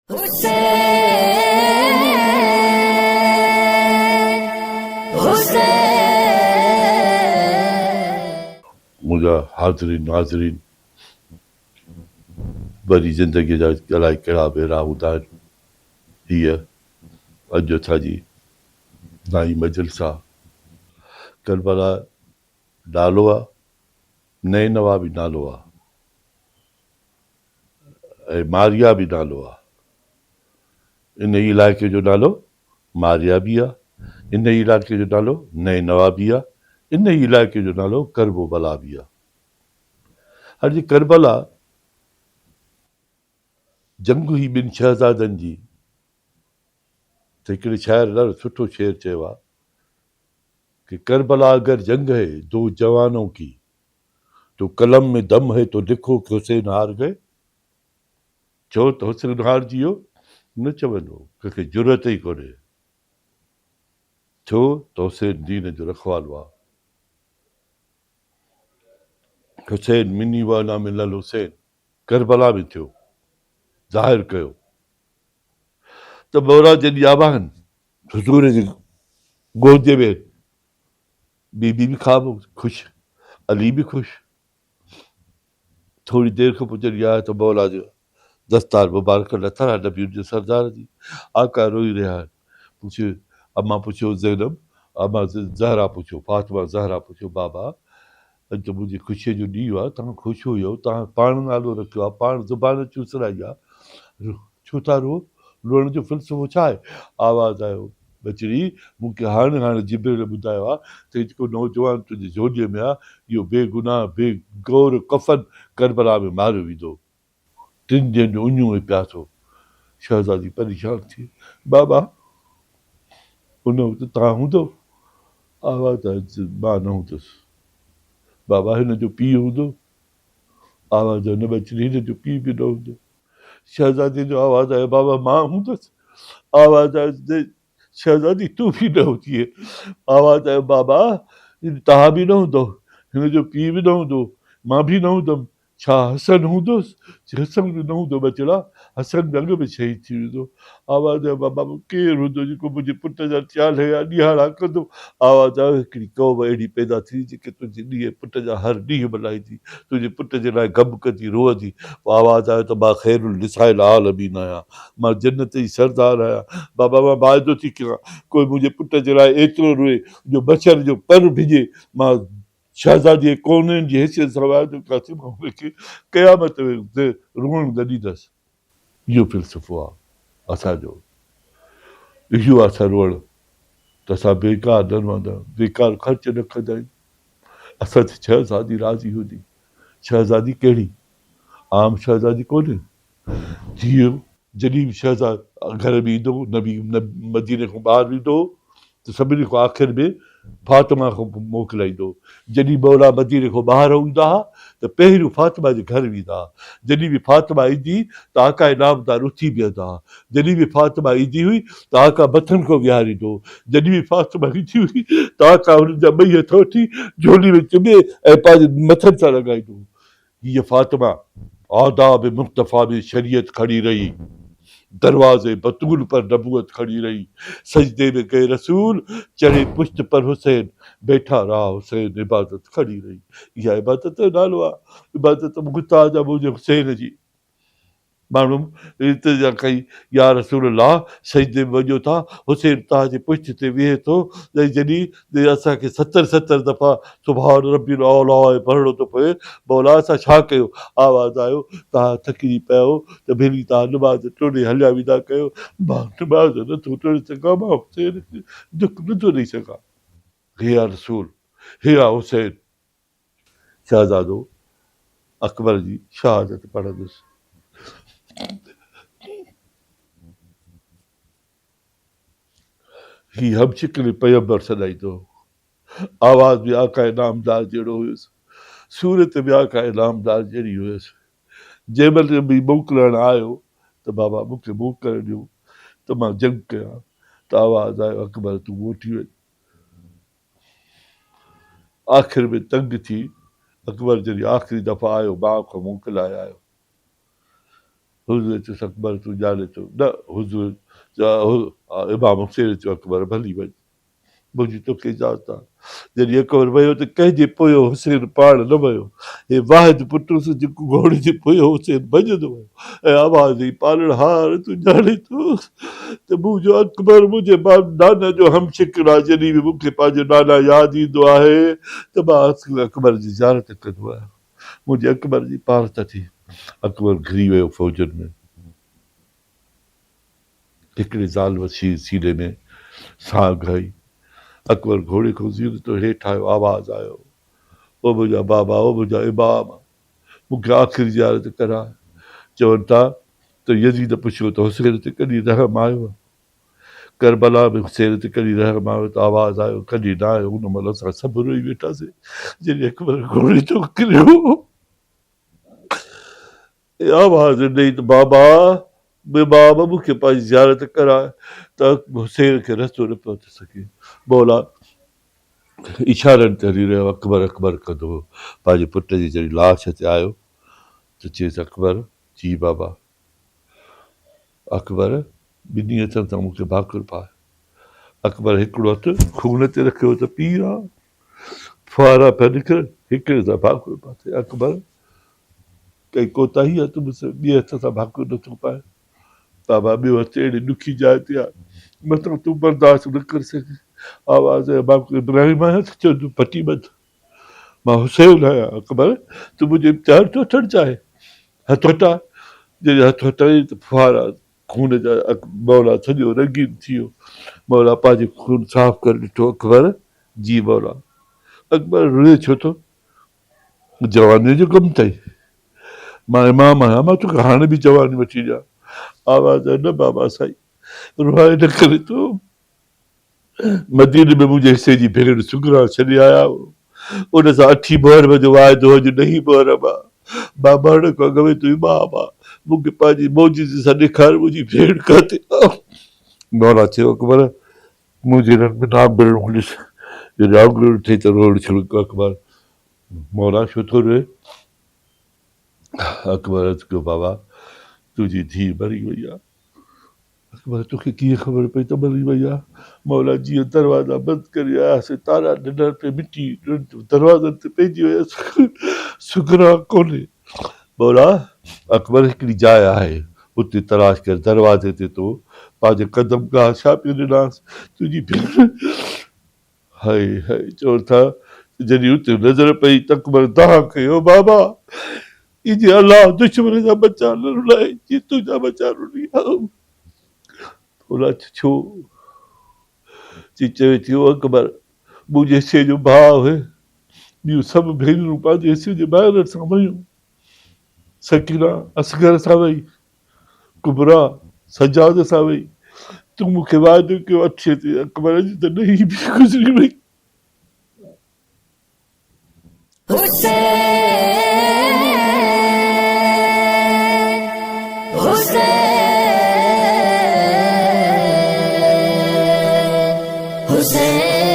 मुझा हाज़रीन नाज़रीन वरी ज़िंदगी जा अलाए कहिड़ा भेरा हूंदा आहिनि। हीअ अॼु असांजी नई मजलिस आहे। करबला नालो आहे, नए नवाबी नालो आहे ऐं मारिया बि नालो आहे। इन इलाइक़े जो नालो मारिया बि आहे, इन इलाइक़े जो नालो नए नवाबी आहे, इन इलाइक़े जो नालो करबला बि आहे। हाणे करबला जंग हुई ॿिनि शहज़ादनि जी। त हिकिड़े शाइर ॾाढो सुठो शेर चयो आहे कि करबला अगर जंग है दो जवानों की, तो कलम में दम है तो लिखो कि हुसैन हार गए। छो त हुसैन हारजी वियो न चवंदो, कंहिंखे ज़रूरत ई कोन्हे। छो त हुसैन दीन जो रखवालो आहे। हुसैन मिनी वाना मिलल हुसैन करबला में थियो, ज़ाहिर कयो। त मौला जॾहिं आवाहन हुज़ूर जे गोदे में, बीबी भी ख़ुशि, अली भी ख़ुशि। थोड़ी देर खां पोइ जॾहिं आया त मौला जो दस्तार मुबारक लथा नबी जे सरदार जी। आका रोई रहिया आहिनि। पुछियो, अम्मा पुछियो ज़ैनब, अम्मा ज़हरा पुछियो, फातिमा ज़हरा पुछियो, बाबा अॼु त मुंहिंजी ख़ुशीअ जो ॾींहुं आहे, तव्हां ख़ुशि हुयो, तव्हां पाण नालो रखियो आहे, पाण ज़ुबान चूसराई आहे, छो था रो? रोअण जो फ़िलसफ़ो छा आहे? आवाज़ आयो, बचड़ी मूंखे हाणे जिब्रेल ॿुधायो आहे त जेको नौजवान तुंहिंजे झोलीअ में आहे, इहो बेगुनाह बेगौर कफ़न करबला में मारियो वेंदो। 3 ॾींहंनि जो उञूं में प्यासो। शहज़ादी परेशान थी, बाबा उन वक़्तु तव्हां हूंदो? आवाज़ आहे, मां न हूंदुसि। बाबा हिन जो पीउ हूंदो? आवाज़ आहे, न बचड़ी हिन जो पीउ बि न हूंदो। शहज़ादी जो आवाज़ आयो, बाबा मां हूंदुसि? आवाज़ आहे, शहज़ादी तूं बि न हूंदीअ। आवाज़ आयो, बाबा तव्हां बि न हूंदो, हिन जो पीउ बि न हूंदो, मां बि न हूंदुमि। छा हसन हूंदुसि? हसन बि न हूंदो बचड़ा, हसन जंग में शहीद थी वेंदो। आवाज़ आयो, बाबा केरु हूंदो जेको मुंहिंजे पुट जा ख़्याल या ॾिहाड़ा कंदो? आवाज़ आयो, हिकिड़ी क़ौम अहिड़ी पैदा थी जेके तुंहिंजे ॾींहं पुट जा हर ॾींहुं मल्हाईंदी, तुंहिंजे पुट जे लाइ गम कंदी, रोअंदी। आवाज़ आयो त मां ख़ैरुल निसाइल आलमीन आहियां, मां जन्नत जी सरदार आहियां। बाबा मां वाइदो थी कयां, कोई मुंहिंजे पुट जे लाइ एतिरो रोए जो बशर जो पर भिॼे, मां शहज़ादी कौननि जी हैसियत सां वाइदो कयां थी, मां उनखे क़यामत में रोअण न ॾींदसि। इहो फ़िलसफ़ो आहे असांजो। इहो आहे असां रोअण, त असां बेकार न रहंदा आहियूं, बेकार ख़र्च न कंदा आहियूं। असांजी शहज़ादी राज़ी हुजे। शहज़ादी कहिड़ी? आम शहज़ादी कोन्हे। धीउ जॾहिं बि शहज़ाद घर में ईंदो, नबी मदीने खां ॿाहिरि वेंदो त सभिनी खां आख़िर में फातिमा खां मोकिलाईंदो। जॾहिं मौला मदीने खां ॿाहिरि ईंदा हुआ त पहिरियों फातिमा जे घर वेंदा हुआ। जॾहिं बि फातिमा ईंदी त आका इनामदार उथी बीहंदा हुआ। जॾहिं बि फातिमा ईंदी हुई त आका मथनि खां विहारींदो। जॾहिं बि फातिमा ईंदी हुई त आका हुननि जा ॿई हथ वठी झोली में चुमे ऐं पंहिंजे मथनि सां लॻाईंदो। हीअ फातिमा आदाब मुख्तफ़ा में शरीयत खड़ी रही, दरवाजे बतूल पर नबूवत खड़ी रही, सजदे में गए रसूल, चढ़े पुश्त पर हुसैन, बैठा रहा हुसैन, इबादत खड़ी रही। इहा इबादत जो नालो आहे। इबादत मुख्ताज आहे मुंहिंजे हुसैन जी। माण्हू इल्तिजा कई, या रसूल अल्लाह सजदे में वञो था, हुसैन तव्हांजे पुश्त ते वेहे थो, जॾहिं असांखे 70 दफ़ा सुभान रब्बिल आला पढ़णो थो पए, मौला असां छा कयो? आवाज़ आयो, तव्हां थकिजी पियो त भेरी तव्हां नमाज़ टोड़े हलिया वेंदा कयो। मां नमाज़ नथो टोड़े सघां, मां हुसैन खे दुख नथो ॾेई सघां। हे या रसूल, हे या हुसैन। शहज़ादो अकबर जी शहादत पढ़ंदुसि। ही हम शिकिल पैगंबर सॾाईंदो। आवाज़ बि आका इनामदार जहिड़ो हुयुसि, सूरत बि आका इनामदार जहिड़ी हुयसि। जंहिं महिल बि मोकिलण आयो त बाबा मूंखे मोकिलण ॾियो त मां जंग कयां, त आवाज़ आयो, अकबर तूं मोटी वञ। आख़िर में तंग थी अकबर जॾहिं आख़िरी दफ़ा आयो, मां खां मोकिलाए आयो। हुज़ूर चयुसि अकबर तूं ॼाणे थो न हुज़ूर इमाम हुसैन चयो अकबर भली वञ मुंहिंजी तोखे इजाज़त आहे जॾहिं अकबर वियो त कंहिंजे पोयो हुसैन पाण न वियो हे वाहिद पुटु हुयुसि जेको घोड़े जे पोयो हुसैन भॼंदो वियो ऐं आवाज़ ई पालणहार तूं ॼाणे थो त मुंहिंजो अकबर मुंहिंजे नाना जो हमशिकिर आहे जॾहिं बि मूंखे पंहिंजो नाना यादि ईंदो आहे त मां अकबर जी ज़ियारत कंदो आहियां मुंहिंजे अकबर जी पार त थी अकबर घिरी वियो फ़ौजनि में हिकिड़े ज़ाल वसी सीने में साग आई अकबर घोड़े खां ज़ीर तो हेठि आयो आवाज़ आयो ओ मुंहिंजा बाबा ओ मुंहिंजा इमाम मूंखे आख़िरी ज़ियारत कराए चवनि था त यज़ीद पुछियो त हुसैन ते कॾहिं रहम आयो करबला में हुसैन ते कॾहिं रहम आयो त आवाज़ आयो कॾहिं न आयो उन महिल असां सभु रोई वेठासीं जॾहिं अकबर घोड़े तो किरियो आवाज़ ॾेई त बाबा बाबा मूंखे पंहिंजी ज़ियारत कराए त हुसैन खे रस्तो न पियो थी सघे मौला इशारनि ते हली रहियो अकबर अकबर कंदो हो पंहिंजे पुट जी जॾहिं लाश ते आयो त चयसि अकबर जी बाबा अकबर ॿिन्ही हथनि सां मूंखे भाकुर पाए अकबर हिकिड़ो हथु खून ते रखियो त पीउ आहे फुआरा पिया निकिरनि हिकिड़े सां भाकुर पाए अकबर कई कोताही आहे तूं मूंसां ॿिए हथ सां भाकुर नथो पाए बाबा ॿियो हथु अहिड़ी ॾुखी जाइ ते आहे मथां तूं बर्दाश्त न करे सघे आवाज़ मां इब्राहिम आहियां त चवंदो पटी बंदि मां हुसैन आहियां अकबर तूं मुंहिंजे इम्तिहान थो वठणु चाहे हथु हटाए जॾहिं हथु हटाई त फुआरा खून जा मौला सॼो रंगीन थी वियो मौला पंहिंजो खून साफ़ करे ॾिठो अकबर जी मौला अकबर रुए छो थो जवानीअ जो कमु अथई मां इमाम आहियां मां तोखे हाणे बि जवानी वठी ॾियां आवाज़ न बाबा साईं रुआए न करे थो मदीने में मुंहिंजे हिसे जी भेण सुगरा छॾे आया हो उन सां अठी मुहर्रम जो वाइदो अॼु ॾहीं मुहर्रम आहे मां मरण खां अॻु में तूं इमाम आहे मूंखे पंहिंजी मौजी सां ॾेखार मुंहिंजी भेण काथे मौला चयो अकबर मुंहिंजे हिननि में नाम ॾिस जॾहिं आंगुरियूं ठही त रोड शुरू कयो अकबर मौला छो थो रोए अकबर अर्ज़ु कयो बाबा तुंहिंजी धीउ मरी वई आहे अकबर तोखे कीअं ख़बर पई त मरी वई आहे मौला जीअं दरवाज़ा बंदि करे आयासीं तारा ॾिनर पे मिटी दरवाज़नि ते पइजी वियसि सुगरा कोन्हे मौला अकबर हिकिड़ी जाइ आहे उते तलाश कर दरवाज़े ते तो पंहिंजे कदम गाह छा पियो ॾिनासि तुंहिंजी भेण हाय हाय चवनि था जॾहिं उते नज़र पई त अकबर दाह कयो बाबा इजे अलाह दुश्मन जा बचा न रुलाए जीअं तुंहिंजा बचा रुली बोला छो चवे थियो अकबर मुंहिंजे हिसे जो भाउ हुए ॿियूं सभु भेनरूं पंहिंजे हिसे जे ॿाहिरि सां वयूं सकीना असगर सां वई कुबरा सजाद सां वई तूं मूंखे वाइदो कयो अठे ते अकबर जी त ॾही बि गुज़री वई Hussein